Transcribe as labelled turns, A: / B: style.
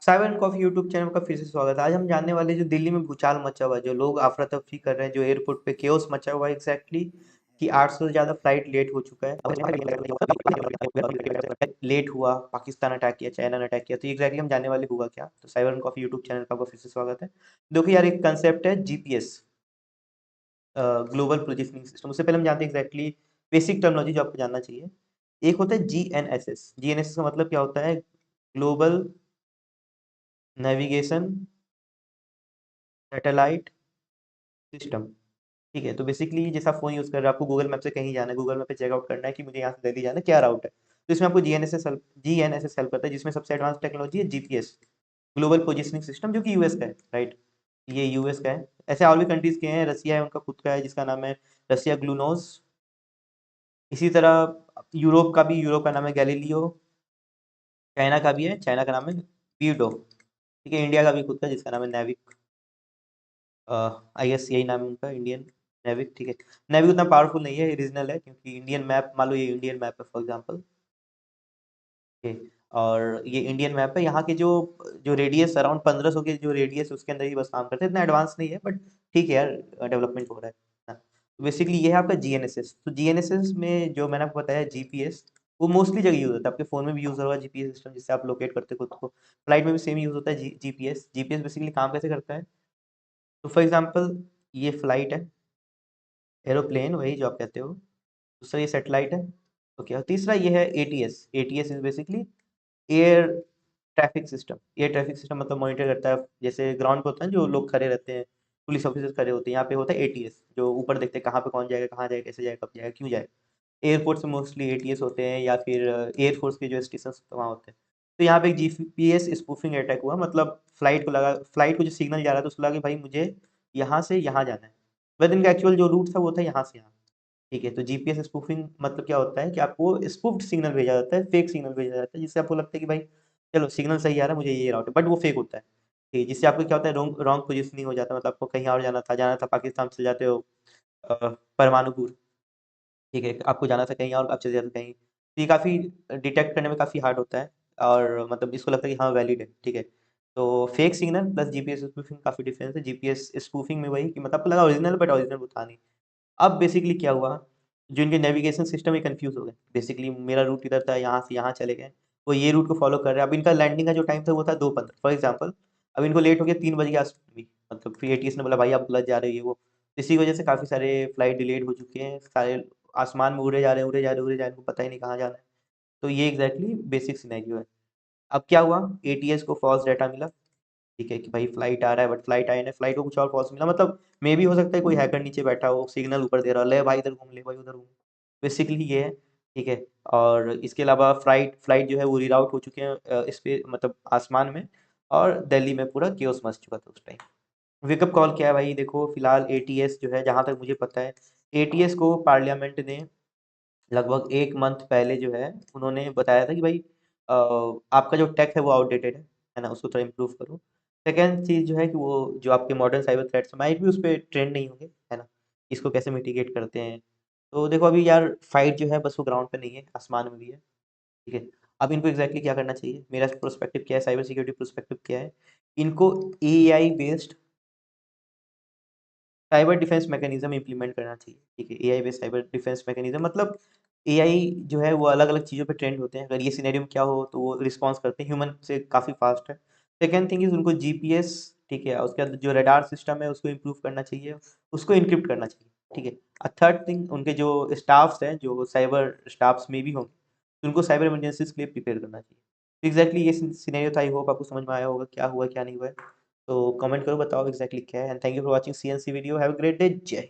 A: Cyber and coffee YouTube channel का फिर से स्वागत है। आज हम जानने वाले जो दिल्ली में भूचाल मचा हुआ है, जो लोग अफरा तफरी कर रहे हैं, जो एयरपोर्ट पे केओस मचा हुआ है एग्जैक्टली कि 800 से ज़्यादा फ्लाइट लेट हो चुका है। लेट हुआ, पाकिस्तान अटैक किया, चाइना ने अटैक किया, तो एग्जैक्टली हम जानने वाले हुआ क्या। तो cyber and coffee YouTube channel का आपका फिर से स्वागत है। देखो यार, एक कंसेप्ट है जीपीएस, ग्लोबल पोजिशनिंग सिस्टम। उससे पहले हम जानते हैं एग्जैक्टली बेसिक टर्मिनोलॉजी जो आपको जानना चाहिए। एक होता है जीएनएसएस। जीएनएसएस का मतलब क्या होता है? Global navigation satellite system. ठीक है, तो बेसिकली जैसा फोन यूज कर रहे हैं, आपको गूगल मैप से कहीं जाना है, गूगल मैप पे चेकआउट करना है कि मुझे यहाँ से दिल्ली जाना है, क्या राउट है, तो इसमें आपको जीएनएसएस हेल्प करता है, जिसमें सबसे एडवांस टेक्नोलॉजी है जीपीएस, ग्लोबल पोजिशनिंग सिस्टम, जो कि यूएस का है, राइट। ये यूएस का है। ऐसे और भी कंट्रीज के हैं, रसिया है, उनका खुद का है जिसका नाम है रसिया ग्लूनोस। इसी तरह यूरोप का नाम है गैलीलियो। चाइना का भी है, चाइना का नाम है पीडो। ठीक है, इंडिया का भी खुद का जिसका नाम है नेविक। आई एस यही नाम है उनका, इंडियन नेविक। ठीक है, नेविक उतना पावरफुल नहीं है, रीजनल है, क्योंकि इंडियन मैप, मान लो ये इंडियन मैप है फॉर एग्जांपल। ठीक, और ये इंडियन मैप है, यहाँ के जो जो रेडियस अराउंड 1500 के जो रेडियस उसके अंदर ही बस काम करते हैं, इतना एडवांस नहीं है, बट ठीक है यार, डेवलपमेंट हो रहा है ना। तो बेसिकली ये है आपका जीएनएसएस। तो जीएनएसएस में जो मैंने आपको बताया जीपीएस, वो मोस्टली जगह यूज होता है। आपके फोन में भी यूज होगा जीपीएस सिस्टम, जिससे आप लोकेट करते हो खुद को। फ्लाइट में भी सेम यूज होता है जीपीएस। जीपीएस बेसिकली काम कैसे करता है? तो फॉर एग्जाम्पल, ये फ्लाइट है, एरोप्लेन वही जो आप कहते हो। दूसरा ये सैटेलाइट है, ओके। और तीसरा ये है ATS. ATS is basically air traffic system. Air traffic system मतलब मॉनिटर करता है, जैसे ग्राउंड पे होता है जो लोग खड़े रहते हैं, पुलिस ऑफिसर्स खड़े होते हैं, यहाँ पे होता है एटीएस, जो ऊपर देखते हैं कहाँ पे कौन जाएगा, कहाँ जाएगा, कैसे जाएगा, कब जाएगा, क्यों जाएगा। एयरपोर्ट से मोस्टली एटीएस होते हैं, या फिर एयरफोर्स के जो स्टेशन वहाँ होते हैं। तो यहाँ पे एक जीपीएस स्पूफिंग अटैक हुआ, मतलब फ्लाइट को जो सिग्नल जा रहा था उसको लगा कि भाई मुझे यहाँ से यहाँ जाना है, बट इनका एक्चुअल जो रूट था वो था यहाँ से यहाँ। ठीक है, तो जीपीएस स्पूफिंग मतलब क्या होता है कि आपको स्पूफ्ड सिग्नल भेजा जाता है, फेक सिग्नल भेजा जाता है, जिससे आपको लगता है कि भाई चलो सिग्नल सही आ रहा है, मुझे ये राउट है, बट वो फेक होता है। ठीक है, जिससे आपको क्या होता है, रॉन्ग रॉन्ग पोजिशनिंग हो जाता है, मतलब आपको कहीं और जाना था पाकिस्तान से जाते हो परमाणुपुर। ठीक है, आपको जाना था कहीं और, आप चले जाते हो कहीं, तो ये काफ़ी डिटेक्ट करने में काफ़ी हार्ड होता है, और मतलब इसको लगता है कि हाँ वैलिड है। ठीक है, तो fake signal plus GPS spoofing काफ़ी डिफरेंस है। जीपीएस स्पूफिंग में वही कि मतलब आपको लगा ओरिजिनल, बट ओरिजिनल वो था नहीं। अब बेसिकली क्या हुआ, जो इनके नेविगेशन सिस्टम में कंफ्यूज हो गए। बेसिकली मेरा रूट इधर था, यहाँ से यहाँ चले गए, वो ये रूट को फॉलो कर रहे हैं। अब इनका लैंडिंग का जो टाइम था वो था 2:15 फॉर एग्जाम्पल। अब इनको लेट हो गया 3 बजे के आसपास भी, मतलब फिर एटीएस ने बोला भाई आप गलत जा रहे हो ये वो। इसी वजह से काफ़ी सारे फ्लाइट डिलेड हो चुके हैं, सारे आसमान में उड़े जा रहे हैं, उड़े जा रहे हैं, उड़े जा रहे हैं, इनको पता ही नहीं कहाँ जाना है। तो ये एग्जैक्टली बेसिक सिनेरियो है। अब क्या हुआ, एटीएस को फॉल्स डाटा मिला। ठीक है, कि भाई फ्लाइट आ रहा है, बट फ्लाइट आई नहीं, फ्लाइट को कुछ और फॉल्स मिला, मतलब मे भी हो सकता है कोई हैकर नीचे बैठा हो, सिग्नल ऊपर दे रहा हो, ले भाई इधर घूम, ले भाई उधर घूम। बेसिकली ये है। ठीक है, और इसके अलावा फ्लाइट फ्लाइट जो है वो रीराउट हो चुके हैं इस पे, मतलब आसमान में, और दिल्ली में पूरा केओस मच चुका था उस टाइम। वेकअप कॉल क्या है भाई? देखो फिलहाल एटीएस जो है, जहाँ तक मुझे पता है, एटीएस को पार्लियामेंट ने लगभग 1 मंथ पहले जो है उन्होंने बताया था कि भाई आपका जो टेक है वो आउटडेटेड है ना, उसको थोड़ा इम्प्रूव करो। सेकेंड चीज़ जो है कि वो जो आपके मॉडर्न साइबर थ्रेट्स माइट भी उस पर ट्रेंड नहीं होंगे, है ना, इसको कैसे मिटिगेट करते हैं। तो देखो अभी यार, फाइट जो है बस वो ग्राउंड पे नहीं है, आसमान में भी है। ठीक है, अब इनको एग्जैक्टली क्या करना चाहिए, मेरा प्रोस्पेक्टिव क्या है, साइबर सिक्योरिटी प्रोस्पेक्टिव क्या है? इनको AI based cyber defence mechanism implement करना चाहिए। ठीक है, AI based cyber defence mechanism, मतलब एआई जो है वो अलग अलग चीज़ों पे ट्रेंड होते हैं, अगर ये सिनेरियो में क्या हो तो वो रिस्पॉन्स करते हैं ह्यूमन से काफ़ी फास्ट है। सेकेंड थिंग इज उनको जीपीएस, ठीक है, उसके बाद जो रडार सिस्टम है उसको इम्प्रूव करना चाहिए, उसको इनक्रिप्ट करना चाहिए। ठीक है, थर्ड थिंग, उनके जो स्टाफ्स हैं, जो साइबर स्टाफ्स में भी होंगे, तो उनको साइबर इमरजेंसीज के लिए प्रिपेयर करना चाहिए। एग्जैक्टली ये सिनेरियो था, आई होप आपको समझ में आया होगा क्या हुआ क्या नहीं हुआ है। तो कमेंट करो, बताओ एग्जैक्टली क्या है। And thank you for watching CNC video, have a great day, जय हिंद।